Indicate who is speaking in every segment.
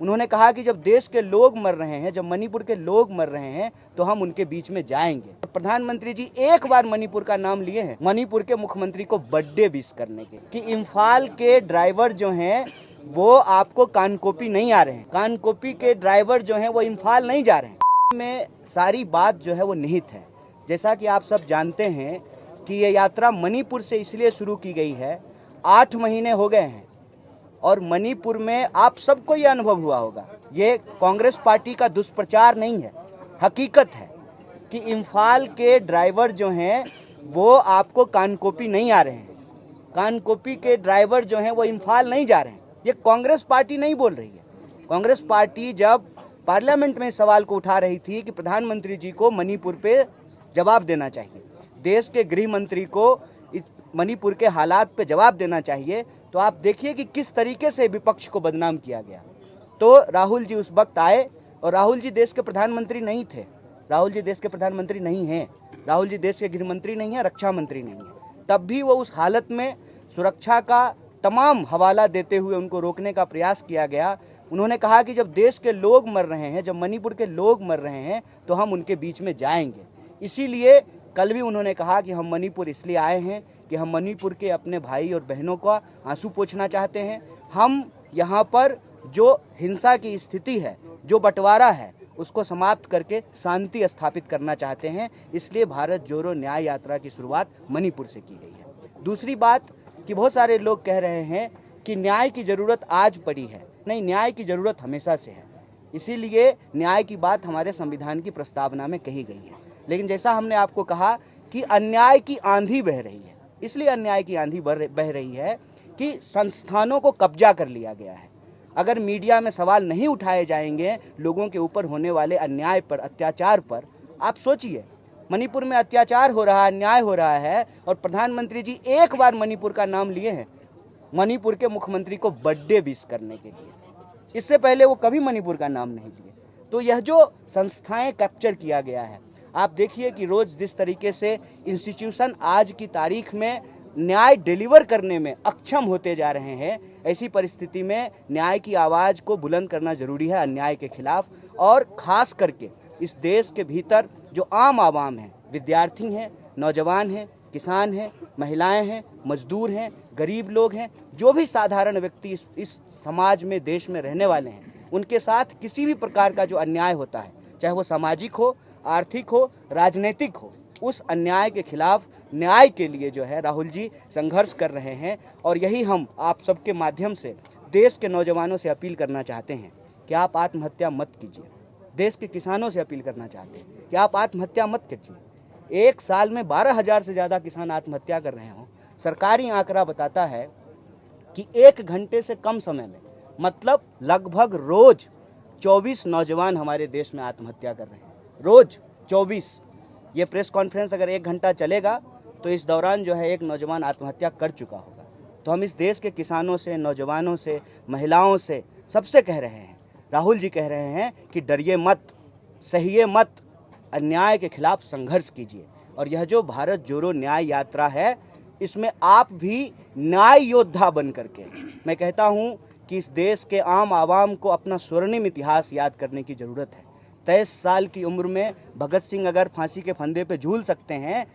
Speaker 1: उन्होंने कहा कि जब देश के लोग मर रहे हैं, जब मणिपुर के लोग मर रहे हैं, तो हम उनके बीच में जाएंगे। प्रधानमंत्री जी एक बार मणिपुर का नाम लिए हैं, मणिपुर के मुख्यमंत्री को बर्थडे विश करने के, कि इम्फाल के ड्राइवर जो हैं वो आपको कानकोपी नहीं आ रहे हैं, कानकोपी के ड्राइवर जो हैं वो इम्फाल नहीं जा रहे हैं। में सारी बात जो है वो निहित है। जैसा कि आप सब जानते हैं कि ये यात्रा मणिपुर से इसलिए शुरू की गई है, 8 महीने हो गए हैं और मणिपुर में आप सबको ये अनुभव हुआ होगा, ये कांग्रेस पार्टी का दुष्प्रचार नहीं है, हकीकत है कि इम्फाल के ड्राइवर जो हैं वो आपको कानकोपी नहीं आ रहे हैं, कानकोपी के ड्राइवर जो हैं वो इम्फाल नहीं जा रहे हैं। ये कांग्रेस पार्टी नहीं बोल रही है। कांग्रेस पार्टी जब पार्लियामेंट में सवाल को उठा रही थी कि प्रधानमंत्री जी को मणिपुर पे जवाब देना चाहिए, देश के गृह मंत्री को इस मणिपुर के हालात पे जवाब देना चाहिए, तो आप देखिए कि किस तरीके से विपक्ष को बदनाम किया गया। तो राहुल जी उस वक्त आए और राहुल जी देश के प्रधानमंत्री नहीं थे, राहुल जी देश के प्रधानमंत्री नहीं हैं, राहुल जी देश के गृह मंत्री नहीं हैं, रक्षा मंत्री नहीं हैं। तब भी वो उस हालत में सुरक्षा का तमाम हवाला देते हुए उनको रोकने का प्रयास किया गया। उन्होंने कहा कि जब देश के लोग मर रहे हैं, जब मणिपुर के लोग मर रहे हैं, तो हम उनके बीच में जाएंगे। इसीलिए कल भी उन्होंने कहा कि हम मणिपुर इसलिए आए हैं कि हम मणिपुर के अपने भाई और बहनों का आंसू पोंछना चाहते हैं। हम यहाँ पर जो हिंसा की स्थिति है, जो बंटवारा है, उसको समाप्त करके शांति स्थापित करना चाहते हैं। इसलिए भारत जोड़ो न्याय यात्रा की शुरुआत मणिपुर से की गई है। दूसरी बात कि बहुत सारे लोग कह रहे हैं कि न्याय की ज़रूरत आज पड़ी है। नहीं, न्याय की ज़रूरत हमेशा से है, इसीलिए न्याय की बात हमारे संविधान की प्रस्तावना में कही गई है। लेकिन जैसा हमने आपको कहा कि अन्याय की आंधी बह रही है, इसलिए अन्याय की आंधी बह रही है कि संस्थानों को कब्जा कर लिया गया है। अगर मीडिया में सवाल नहीं उठाए जाएंगे लोगों के ऊपर होने वाले अन्याय पर, अत्याचार पर, आप सोचिए मणिपुर में अत्याचार हो रहा है, अन्याय हो रहा है और प्रधानमंत्री जी एक बार मणिपुर का नाम लिए हैं मणिपुर के मुख्यमंत्री को बर्थडे विश करने के लिए। इससे पहले वो कभी मणिपुर का नाम नहीं लिए। तो यह जो संस्थाएं कैप्चर किया गया है, आप देखिए कि रोज़ जिस तरीके से इंस्टीट्यूशन आज की तारीख में न्याय डिलीवर करने में अक्षम होते जा रहे हैं, ऐसी परिस्थिति में न्याय की आवाज़ को बुलंद करना ज़रूरी है अन्याय के खिलाफ। और ख़ास करके इस देश के भीतर जो आम आवाम है, विद्यार्थी हैं, नौजवान हैं, किसान हैं, महिलाएं हैं, मजदूर हैं, गरीब लोग हैं, जो भी साधारण व्यक्ति इस समाज में, देश में रहने वाले हैं, उनके साथ किसी भी प्रकार का जो अन्याय होता है, चाहे वो सामाजिक हो, आर्थिक हो, राजनीतिक हो, उस अन्याय के खिलाफ न्याय के लिए जो है राहुल जी संघर्ष कर रहे हैं। और यही हम आप सबके माध्यम से देश के नौजवानों से अपील करना चाहते हैं कि आप आत्महत्या मत कीजिए। देश के किसानों से अपील करना चाहते हैं कि आप आत्महत्या मत कीजिए। एक साल में 12,000 से ज़्यादा किसान आत्महत्या कर रहे हों। सरकारी आंकड़ा बताता है कि 1 घंटे से कम समय में, मतलब लगभग रोज़ 24 नौजवान हमारे देश में आत्महत्या कर रहे हैं, रोज़ 24। ये प्रेस कॉन्फ्रेंस अगर 1 घंटा चलेगा तो इस दौरान जो है एक नौजवान आत्महत्या कर चुका होगा। तो हम इस देश के किसानों से, नौजवानों से, महिलाओं से, सबसे कह रहे हैं, राहुल जी कह रहे हैं कि डरिए मत, सहिए मत, अन्याय के खिलाफ संघर्ष कीजिए। और यह जो भारत जोड़ो न्याय यात्रा है, इसमें आप भी न्याय योद्धा बन करके, मैं कहता हूँ कि इस देश के आम आवाम को अपना स्वर्णिम इतिहास याद करने की ज़रूरत है। 23 साल की उम्र में भगत सिंह अगर फांसी के फंदे पे झूल सकते हैं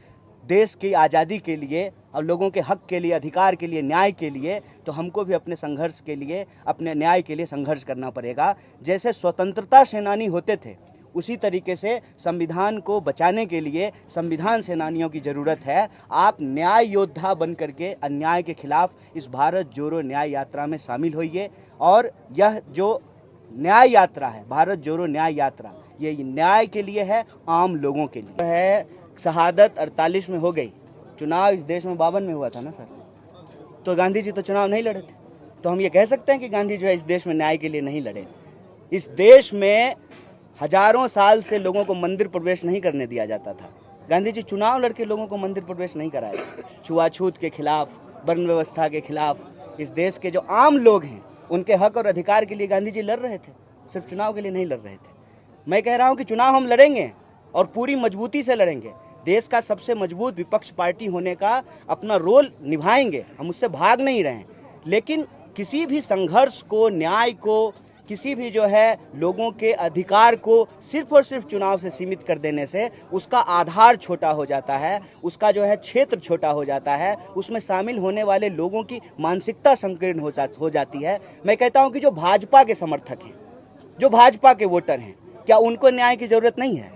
Speaker 1: देश की आज़ादी के लिए और लोगों के हक के लिए, अधिकार के लिए, न्याय के लिए, तो हमको भी अपने संघर्ष के लिए, अपने न्याय के लिए संघर्ष करना पड़ेगा। जैसे स्वतंत्रता सेनानी होते थे, उसी तरीके से संविधान को बचाने के लिए संविधान सेनानियों की ज़रूरत है। आप न्याय योद्धा बन करके अन्याय के खिलाफ इस भारत जोड़ो न्याय यात्रा में शामिल होइए। और यह जो न्याय यात्रा है, भारत जोड़ो न्याय यात्रा, ये न्याय के लिए है, आम लोगों के लिए है। शहादत 48 में हो गई, चुनाव इस देश में 52 में हुआ था ना सर, तो गांधी जी तो चुनाव नहीं लड़े थे। तो हम ये कह सकते हैं कि गांधी जो है इस देश में न्याय के लिए नहीं लड़े। इस देश में हजारों साल से लोगों को मंदिर प्रवेश नहीं करने दिया जाता था। गांधी जी चुनाव लड़के लोगों को मंदिर प्रवेश नहीं कराए थे। छुआछूत के खिलाफ, वर्ण व्यवस्था के खिलाफ, इस देश के जो आम लोग हैं उनके हक और अधिकार के लिए गांधी जी लड़ रहे थे, सिर्फ चुनाव के लिए नहीं लड़ रहे थे। मैं कह रहा हूँ कि चुनाव हम लड़ेंगे और पूरी मजबूती से लड़ेंगे। देश का सबसे मजबूत विपक्ष पार्टी होने का अपना रोल निभाएंगे, हम उससे भाग नहीं रहे हैं। लेकिन किसी भी संघर्ष को, न्याय को किसी भी जो है लोगों के अधिकार को सिर्फ और सिर्फ चुनाव से सीमित कर देने से उसका आधार छोटा हो जाता है, उसका जो है क्षेत्र छोटा हो जाता है, उसमें शामिल होने वाले लोगों की मानसिकता संकीर्ण हो जाती है। मैं कहता हूं कि जो भाजपा के समर्थक हैं, जो भाजपा के वोटर हैं, क्या उनको न्याय की जरूरत नहीं है?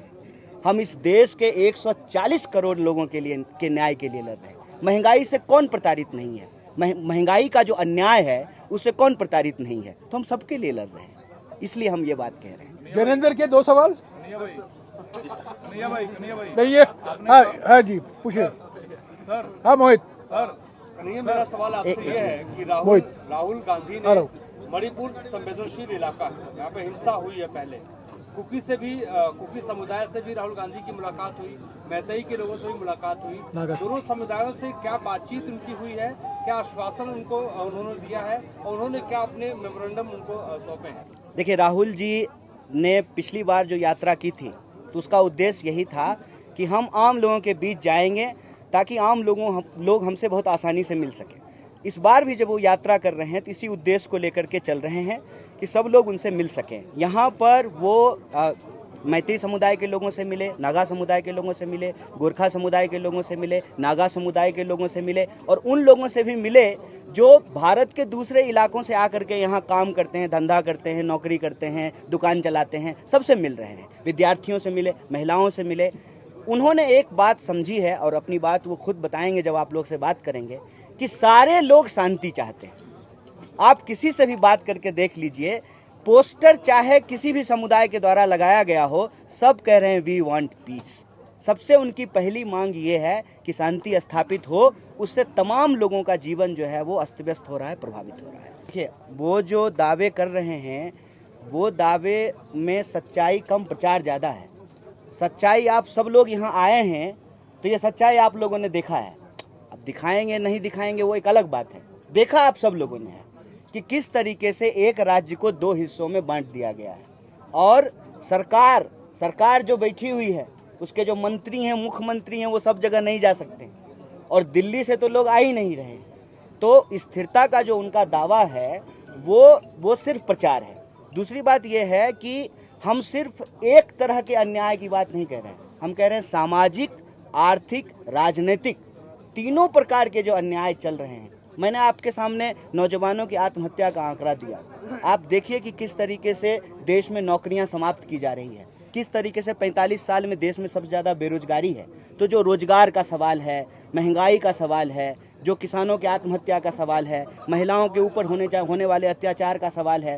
Speaker 1: हम इस देश के 140 करोड़ लोगों के न्याय के लिए लड़ रहे हैं। महंगाई से कौन प्रताड़ित नहीं है? महंगाई का जो अन्याय है उससे कौन प्रताड़ित नहीं है? तो हम सबके लिए लड़ रहे हैं, इसलिए हम ये बात कह रहे हैं।
Speaker 2: ज्ञानेंद्र के 2 सवाल नहीं है। हाँ जी, पूछिए सर। हाँ मोहित
Speaker 3: सर, मेरा सवाल आपसे ये है कि राहुल गांधी ने मणिपुर संवेदनशील इलाका है, यहाँ पे हिंसा हुई है पहले, कुकी समुदाय से भी राहुल गांधी की मुलाकात हुई, मैतेई के लोगों से भी मुलाकात हुई, दोनों समुदायों से क्या बातचीत उनकी हुई है, क्या आश्वासन उनको उन्होंने दिया है और उन्होंने क्या अपने मेमोरेंडम उनको सौंपे हैं?
Speaker 1: देखिए, राहुल जी ने पिछली बार जो यात्रा की थी तो उसका उद्देश्य यही था कि हम आम लोगों के बीच जाएंगे ताकि आम लोग हमसे बहुत आसानी से मिल सके। इस बार भी जब वो यात्रा कर रहे हैं तो इसी उद्देश्य को लेकर के चल रहे हैं कि सब लोग उनसे मिल सकें। यहाँ पर वो मैतेई समुदाय के लोगों से मिले, नागा समुदाय के लोगों से मिले, गोरखा समुदाय के लोगों से मिले, नागा समुदाय के लोगों से मिले और उन लोगों से भी मिले जो भारत के दूसरे इलाकों से आकर के यहाँ काम करते हैं, धंधा करते हैं, नौकरी करते हैं, दुकान चलाते हैं, सबसे मिल रहे हैं। विद्यार्थियों से मिले, महिलाओं से मिले। उन्होंने एक बात समझी है और अपनी बात वो खुद बताएंगे जब आप लोग से बात करेंगे कि सारे लोग शांति चाहते हैं। आप किसी से भी बात करके देख लीजिए, पोस्टर चाहे किसी भी समुदाय के द्वारा लगाया गया हो, सब कह रहे हैं वी वांट पीस। सबसे उनकी पहली मांग ये है कि शांति स्थापित हो, उससे तमाम लोगों का जीवन जो है वो अस्त व्यस्त हो रहा है, प्रभावित हो रहा है। देखिए, वो जो दावे कर रहे हैं वो दावे में सच्चाई कम, प्रचार ज़्यादा है। सच्चाई आप सब लोग यहाँ आए हैं तो ये सच्चाई आप लोगों ने देखा है। अब दिखाएंगे नहीं दिखाएंगे वो एक अलग बात है। देखा आप सब लोगों ने है कि किस तरीके से एक राज्य को 2 हिस्सों में बांट दिया गया है और सरकार जो बैठी हुई है उसके जो मंत्री हैं, मुख्यमंत्री हैं, वो सब जगह नहीं जा सकते और दिल्ली से तो लोग आ ही नहीं रहे। तो स्थिरता का जो उनका दावा है वो सिर्फ प्रचार है। दूसरी बात यह है कि हम सिर्फ एक तरह के अन्याय की बात नहीं कह रहे हैं, हम कह रहे हैं सामाजिक, आर्थिक, राजनीतिक तीनों प्रकार के जो अन्याय चल रहे हैं। मैंने आपके सामने नौजवानों की आत्महत्या का आंकड़ा दिया। आप देखिए कि किस तरीके से देश में नौकरियां समाप्त की जा रही है, किस तरीके से 45 साल में देश में सबसे ज़्यादा बेरोजगारी है। तो जो रोजगार का सवाल है, महंगाई का सवाल है, जो किसानों की आत्महत्या का सवाल है, महिलाओं के ऊपर होने वाले अत्याचार का सवाल है,